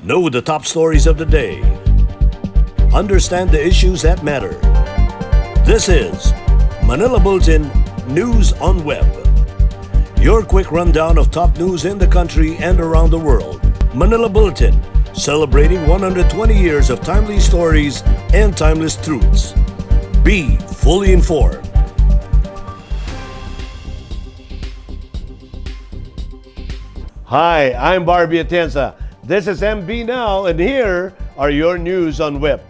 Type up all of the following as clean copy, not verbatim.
Know the top stories of the day. Understand the issues that matter. This is Manila Bulletin News on Web. Your quick rundown of top news in the country and around the world. Manila Bulletin, celebrating 120 years of timely stories and timeless truths. Be fully informed. Hi, I'm Barbie Atienza. This is MB Now, and here are your news on web.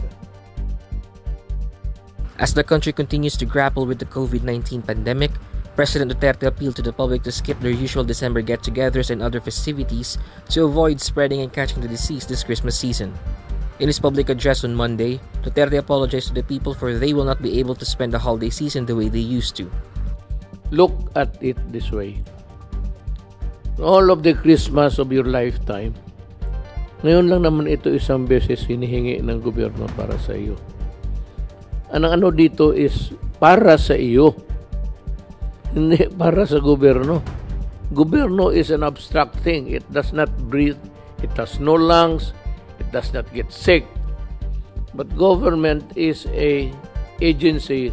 As the country continues to grapple with the COVID-19 pandemic, President Duterte appealed to the public to skip their usual December get-togethers and other festivities to avoid spreading and catching the disease this Christmas season. In his public address on Monday, Duterte apologized to the people for they will not be able to spend the holiday season the way they used to. Look at it this way. All of the Christmas of your lifetime, ngayon lang naman ito isang beses hinihingi ng gobyerno para sa iyo. Ang ano dito is para sa iyo, hindi para sa gobyerno. Gobyerno is an abstract thing. It does not breathe, it has no lungs, it does not get sick. But government is a agency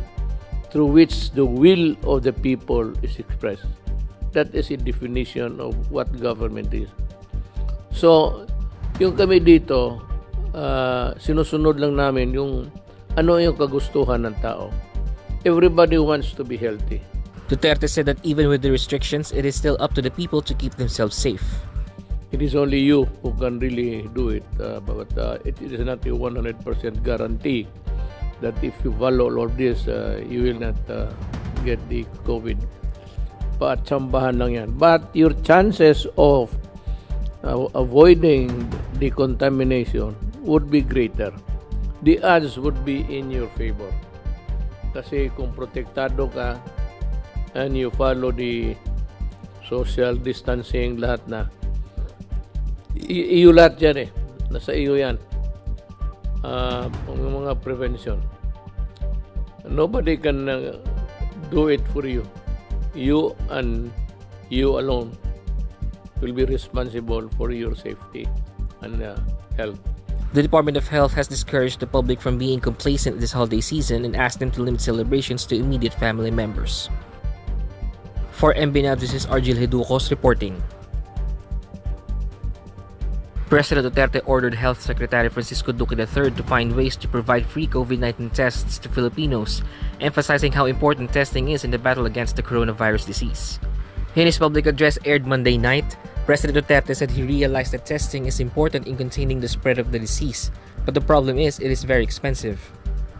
through which the will of the people is expressed. That is a definition of what government is. So, yung kami dito, sinusunod lang namin yung ano yung kagustuhan ng tao. Everybody wants to be healthy. Duterte said that even with the restrictions, it is still up to the people to keep themselves safe. It is only you who can really do it, but it is not a 100% guarantee that if you follow all of this, you will not get the COVID. Patsambahan lang yan. But your chances of avoiding the contamination would be greater. The odds would be in your favor. Kasi kung protektado ka and you follow the social distancing, lahat na, iyo lahat yan nasa iyo yan. Mga prevention. Nobody can do it for you. You and you alone will be responsible for your safety and health. The Department of Health has discouraged the public from being complacent this holiday season and asked them to limit celebrations to immediate family members. For MB Now, this is Argil Heducos reporting. President Duterte ordered Health Secretary Francisco Duque III to find ways to provide free COVID-19 tests to Filipinos, emphasizing how important testing is in the battle against the coronavirus disease. In his public address aired Monday night, President Duterte said he realized that testing is important in containing the spread of the disease, but the problem is it is very expensive.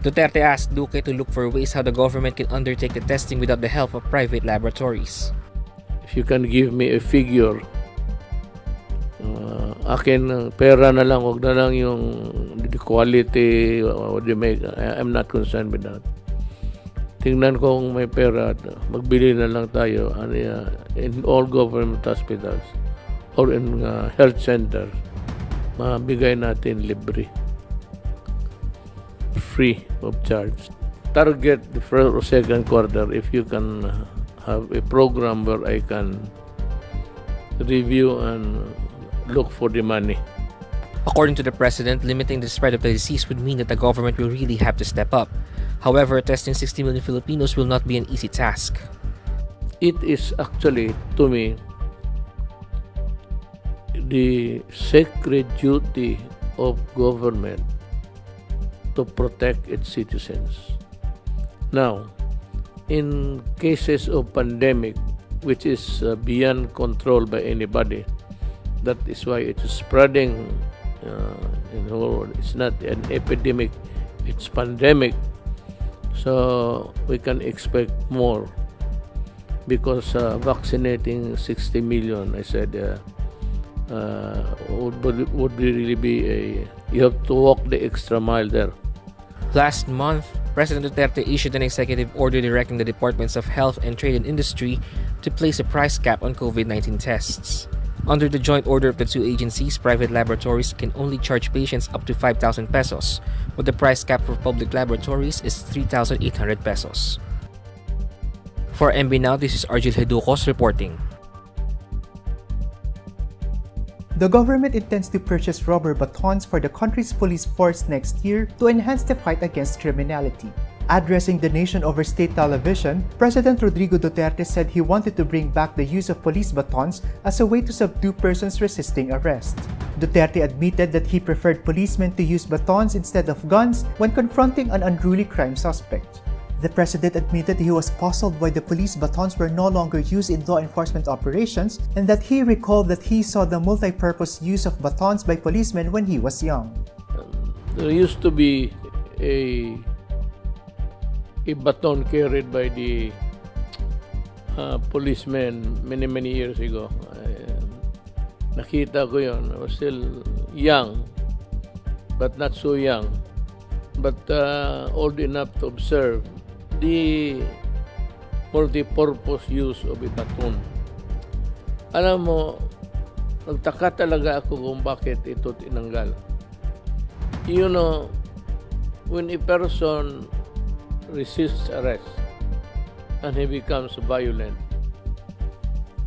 Duterte asked Duque to look for ways how the government can undertake the testing without the help of private laboratories. If you can give me a figure, akin pera na lang, wag na lang yung the quality what they make. I'm not concerned with that. Tingnan ko kung may pera, magbili na lang tayo in all government hospitals or in health centers, mabigay natin libre, free of charge. Target the first or second quarter if you can have a program where I can review and look for the money. According to the president, limiting the spread of the disease would mean that the government will really have to step up. However, testing 60 million Filipinos will not be an easy task. It is actually, to me, the sacred duty of government to protect its citizens. Now, in cases of pandemic, which is beyond control by anybody, that is why it is spreading in the whole world. It's not an epidemic, it's pandemic. So we can expect more because vaccinating 60 million, I said, would really be you have to walk the extra mile there. Last month, President Duterte issued an executive order directing the Departments of Health and Trade and Industry to place a price cap on COVID-19 tests. Under the joint order of the two agencies, private laboratories can only charge patients up to 5,000 pesos, but the price cap for public laboratories is 3,800 pesos. For MB Now, this is Argil Heducos reporting. The government intends to purchase rubber batons for the country's police force next year to enhance the fight against criminality. Addressing the nation over state television, President Rodrigo Duterte said he wanted to bring back the use of police batons as a way to subdue persons resisting arrest. Duterte admitted that he preferred policemen to use batons instead of guns when confronting an unruly crime suspect. The president admitted he was puzzled why the police batons were no longer used in law enforcement operations and that he recalled that he saw the multi-purpose use of batons by policemen when he was young. There used to be a baton carried by the policemen many years ago. Nakita ko yun. I was still young, but not so young, but old enough to observe the multi-purpose use of a baton. Alam mo, nagtaka talaga ako kung bakit ito tinanggal. You know, when a person resists arrest and he becomes violent,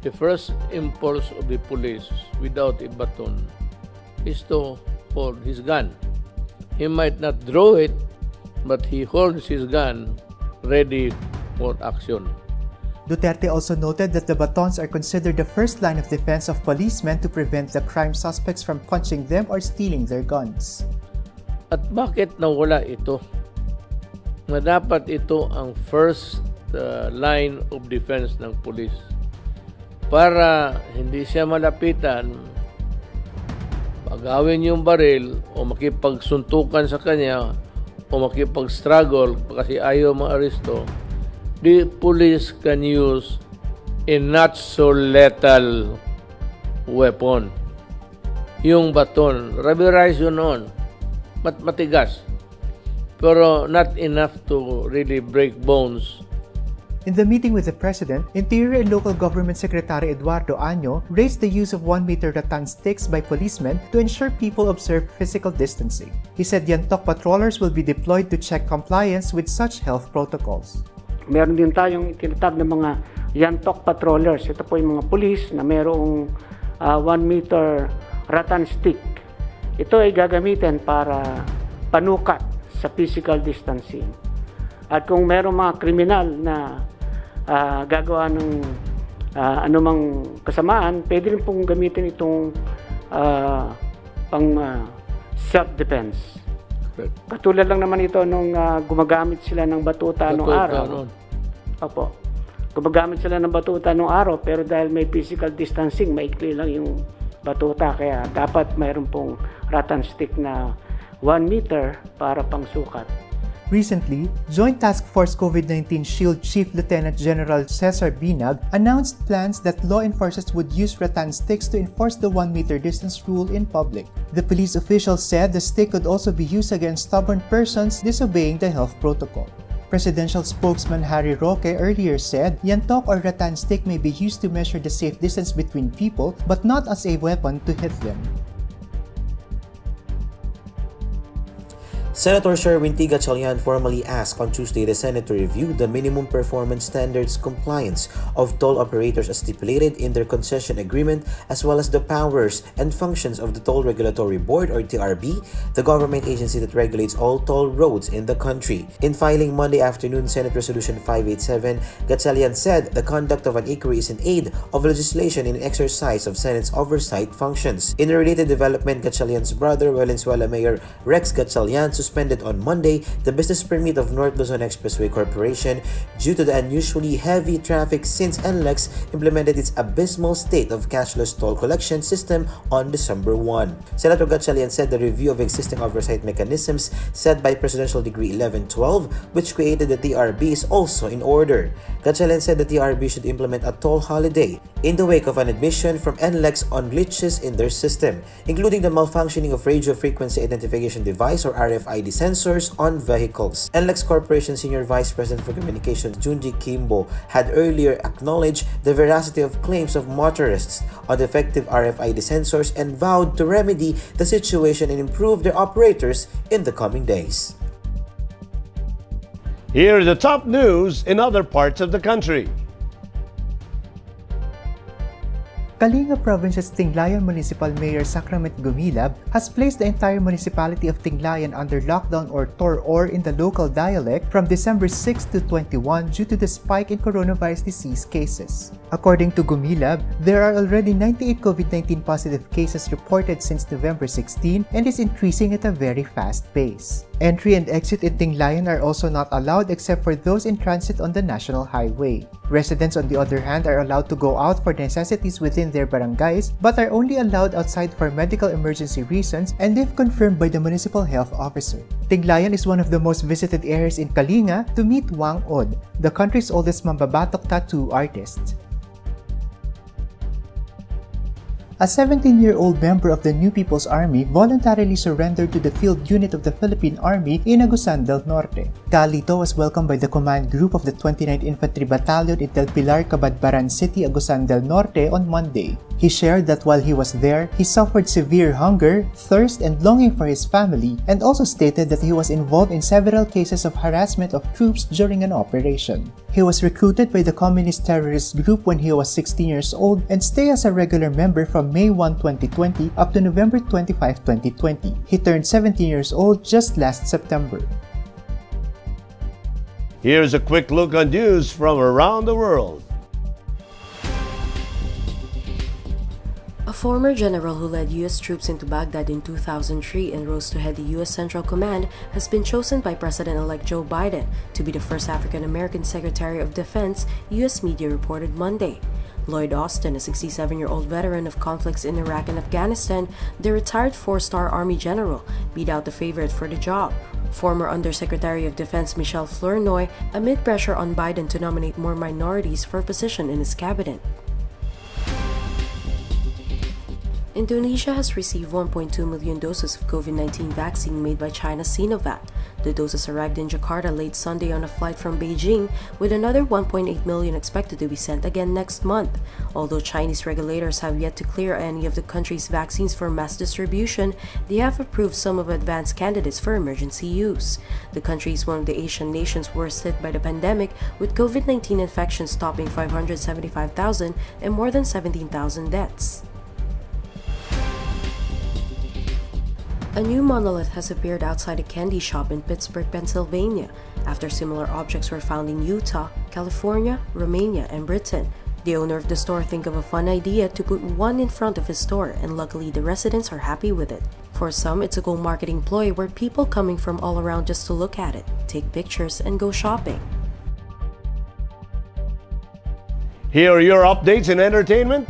the first impulse of the police without a baton is to hold his gun. He might not draw it, but he holds his gun ready for action. Duterte also noted that the batons are considered the first line of defense of policemen to prevent the crime suspects from punching them or stealing their guns. At bakit nawala ito? Na dapat ito ang first line of defense ng police para hindi siya malapitan, pagawin yung baril o makipagsuntukan sa kanya o makipag-struggle kasi ayaw ma-aresto. The police can use a not so lethal weapon. Yung baton, rubberized yun noon, matigas, pero not enough to really break bones. In the meeting with the President, Interior and Local Government Secretary Eduardo Año raised the use of 1-meter rattan sticks by policemen to ensure people observe physical distancing. He said yantok patrollers will be deployed to check compliance with such health protocols. Meron din tayong itinatag ng mga yantok patrollers. Ito po yung mga police na merong 1-meter rattan stick. Ito ay gagamitin para panukat sa physical distancing. At kung merong mga kriminal na gagawa ng anumang kasamaan, pwede rin pong gamitin itong pang self-defense. Katulad lang naman ito nung gumagamit sila ng batuta nung araw. Opo. Gumagamit sila ng batuta nung araw, pero dahil may physical distancing, maikli lang yung batuta. Kaya dapat mayroon pong rattan stick na 1 meter para pang sukat. Recently, Joint Task Force COVID-19 SHIELD Chief Lieutenant General Cesar Binag announced plans that law enforcers would use rattan sticks to enforce the 1-meter distance rule in public. The police official said the stick could also be used against stubborn persons disobeying the health protocol. Presidential spokesman Harry Roque earlier said yantok or rattan stick may be used to measure the safe distance between people but not as a weapon to hit them. Senator Sherwin T. Gatchalian formally asked on Tuesday the Senate to review the minimum performance standards compliance of toll operators as stipulated in their concession agreement, as well as the powers and functions of the Toll Regulatory Board or TRB, the government agency that regulates all toll roads in the country. In filing Monday afternoon Senate Resolution 587, Gatchalian said the conduct of an inquiry is in aid of legislation in exercise of Senate's oversight functions. In a related development, Gatchalian's brother, Valenzuela Mayor Rex Gatchalian, suspended on Monday the business permit of North Luzon Expressway Corporation due to the unusually heavy traffic since Int'l implemented its abysmal state of cashless toll collection system on December 1. Senator Gatchalian said the review of existing oversight mechanisms set by Presidential Decree 1112, which created the TRB, is also in order. Gatchalian said the TRB should implement a toll holiday in the wake of an admission from Int'l on glitches in their system, including the malfunctioning of radio frequency identification device or RFID sensors on vehicles. Int'l Corporation Senior Vice President for Communications Junji Kimbo had earlier acknowledged the veracity of claims of motorists on defective RFID sensors and vowed to remedy the situation and improve their operators in the coming days. Here are the top news in other parts of the country. Kalinga Province's Tinglayan Municipal Mayor Sacrament Gumilab has placed the entire municipality of Tinglayan under lockdown or tor-or in the local dialect from December 6 to 21 due to the spike in coronavirus disease cases. According to Gumilab, there are already 98 COVID-19 positive cases reported since November 16 and is increasing at a very fast pace. Entry and exit in Tinglayan are also not allowed except for those in transit on the national highway. Residents, on the other hand, are allowed to go out for necessities within their barangays but are only allowed outside for medical emergency reasons and if confirmed by the municipal health officer. Tinglayan is one of the most visited areas in Kalinga to meet Wang Od, the country's oldest mambabatok tattoo artist. A 17-year-old member of the New People's Army voluntarily surrendered to the field unit of the Philippine Army in Agusan del Norte. Calito was welcomed by the command group of the 29th Infantry Battalion in Del Pilar, Cabadbaran City, Agusan del Norte on Monday. He shared that while he was there, he suffered severe hunger, thirst, and longing for his family, and also stated that he was involved in several cases of harassment of troops during an operation. He was recruited by the communist terrorist group when he was 16 years old and stayed as a regular member from May 1, 2020 up to November 25, 2020. He turned 17 years old just last September. Here's a quick look on news from around the world. A former general who led U.S. troops into Baghdad in 2003 and rose to head the U.S. Central Command has been chosen by President-elect Joe Biden to be the first African-American Secretary of Defense, U.S. media reported Monday. Lloyd Austin, a 67-year-old veteran of conflicts in Iraq and Afghanistan, the retired four-star Army general, beat out the favorite for the job, former Undersecretary of Defense Michelle Flournoy, amid pressure on Biden to nominate more minorities for a position in his cabinet. Indonesia has received 1.2 million doses of COVID-19 vaccine made by China's Sinovac. The doses arrived in Jakarta late Sunday on a flight from Beijing, with another 1.8 million expected to be sent again next month. Although Chinese regulators have yet to clear any of the country's vaccines for mass distribution, they have approved some of advanced candidates for emergency use. The country is one of the Asian nations worst hit by the pandemic, with COVID-19 infections topping 575,000 and more than 17,000 deaths. A new monolith has appeared outside a candy shop in Pittsburgh, Pennsylvania, after similar objects were found in Utah, California, Romania, and Britain. The owner of the store think of a fun idea to put one in front of his store, and luckily the residents are happy with it. For some, it's a cool marketing ploy where people coming from all around just to look at it, take pictures, and go shopping. Here are your updates in entertainment.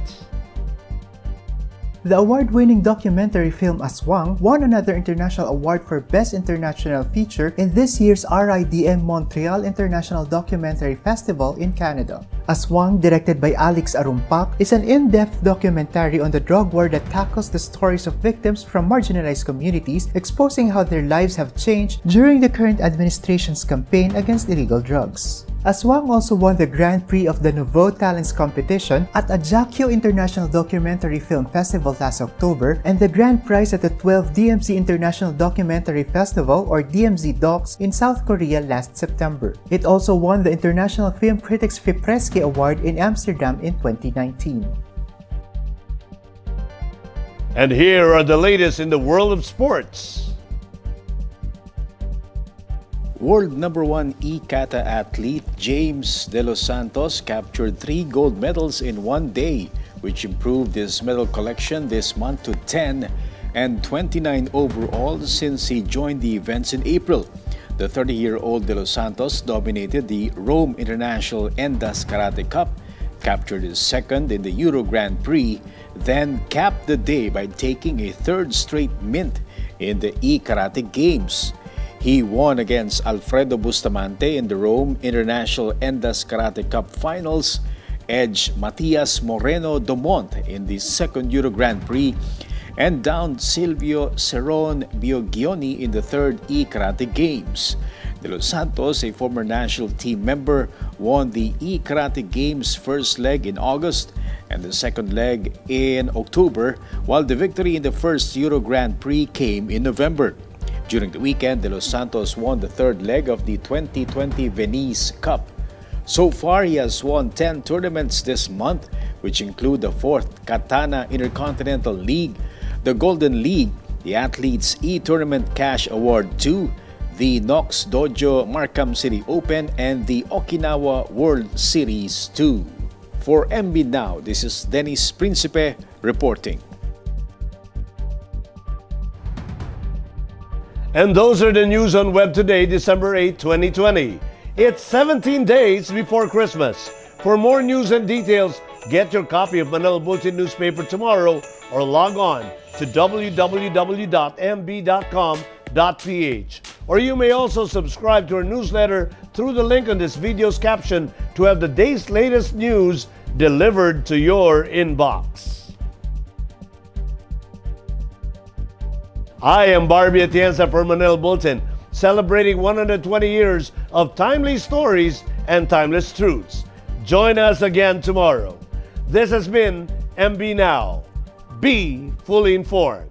The award-winning documentary film Aswang won another international award for Best International Feature in this year's RIDM Montreal International Documentary Festival in Canada. Aswang, directed by Alex Arumpak, is an in-depth documentary on the drug war that tackles the stories of victims from marginalized communities, exposing how their lives have changed during the current administration's campaign against illegal drugs. Aswang also won the Grand Prix of the Nouveau Talents competition at Ajaccio International Documentary Film Festival last October and the Grand Prize at the 12th DMZ International Documentary Festival or DMZ Docs in South Korea last September. It also won the International Film Critics Fipreski Award in Amsterdam in 2019. And here are the latest in the world of sports. World number 1 e-kata athlete James De Los Santos captured 3 gold medals in one day, which improved his medal collection this month to 10 and 29 overall since he joined the events in April. The 30-year-old De Los Santos dominated the Rome International Endas Karate Cup, captured his second in the Euro Grand Prix, then capped the day by taking a third straight mint in the e-karate games. He won against Alfredo Bustamante in the Rome International Endas Karate Cup Finals, edged Matias Moreno Domont in the second Euro Grand Prix, and downed Silvio Cerrone Biogioni in the third e-karate games. De Los Santos, a former national team member, won the e-karate games first leg in August and the second leg in October, while the victory in the first Euro Grand Prix came in November. During the weekend, De Los Santos won the third leg of the 2020 Venice Cup. So far, he has won 10 tournaments this month, which include the 4th Katana Intercontinental League, the Golden League, the Athletes E-Tournament Cash Award 2, the Knox Dojo Markham City Open, and the Okinawa World Series 2. For MB Now, this is Dennis Principe reporting. And those are the news on Web today, December 8, 2020. It's 17 days before Christmas. For more news and details, get your copy of Manila Bulletin newspaper tomorrow or log on to www.mb.com.ph. Or you may also subscribe to our newsletter through the link on this video's caption to have the day's latest news delivered to your inbox. I am Barbie Atienza for Manila Bulletin, celebrating 120 years of timely stories and timeless truths. Join us again tomorrow. This has been MB Now. Be fully informed.